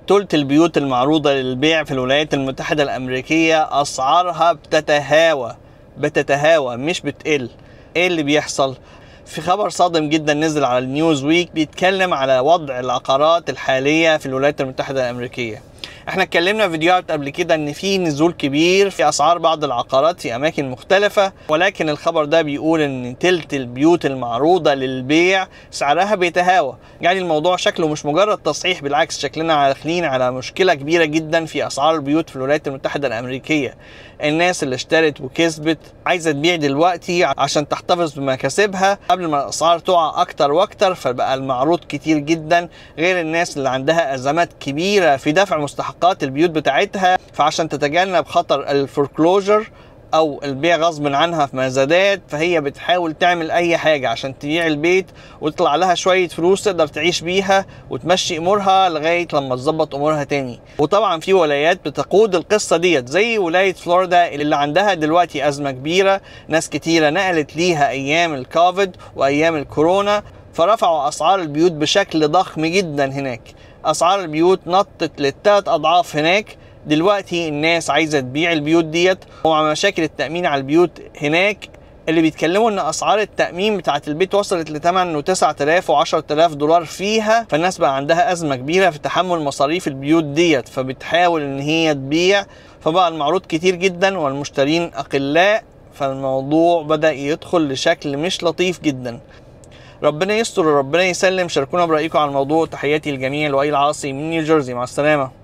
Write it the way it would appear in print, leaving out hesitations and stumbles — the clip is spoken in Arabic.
تلت البيوت المعروضة للبيع في الولايات المتحدة الأمريكية أسعارها بتتهاوى مش بتقل. ايه اللي بيحصل؟ في خبر صادم جدا نزل على النيوز ويك بيتكلم على وضع العقارات الحالية في الولايات المتحدة الأمريكية. احنا اتكلمنا في فيديوهات قبل كده ان في نزول كبير في اسعار بعض العقارات في اماكن مختلفة، ولكن الخبر ده بيقول ان تلت البيوت المعروضة للبيع سعرها بيتهاوى. يعني الموضوع شكله مش مجرد تصحيح، بالعكس شكلنا داخلين على مشكلة كبيرة جدا في اسعار البيوت في الولايات المتحدة الامريكية. الناس اللي اشترت وكسبت عايزة تبيع دلوقتي عشان تحتفظ بمكاسبها قبل ما الاسعار تقع اكتر واكتر، فبقى المعروض كتير جدا، غير الناس اللي عندها ازمات كبيرة في دفع مستحقات البيوت بتاعتها. فعشان تتجنب خطر الفوركلوجر او البيع غصب عنها في مزادات، فهي بتحاول تعمل اي حاجة عشان تبيع البيت وتطلع لها شوية فلوس تقدر تعيش بيها وتمشي امورها لغاية لما تظبط امورها تاني. وطبعا في ولايات بتقود القصة ديت زي ولاية فلوريدا اللي عندها دلوقتي ازمة كبيرة، ناس كتيرة نقلت ليها ايام الكوفيد وايام الكورونا، فرفعوا اسعار البيوت بشكل ضخم جدا هناك. اسعار البيوت نطت للثلاث اضعاف هناك. دلوقتي الناس عايزة تبيع البيوت ديت، ومع مشاكل التأمين على البيوت هناك اللي بيتكلموا ان اسعار التأمين بتاعت البيت وصلت ل 8 و9000 و10000 دولار فيها، فالناس بقى عندها ازمة كبيرة في تحمل مصاريف البيوت ديت، فبتحاول ان هي تبيع، فبقى المعروض كتير جدا والمشترين اقلاء، فالموضوع بدأ يدخل لشكل مش لطيف جدا. ربنا يستر وربنا يسلم. شاركونا برأيكم على الموضوع. تحياتي للجميع، لؤي العاصي من نيوجيرسي، مع السلامة.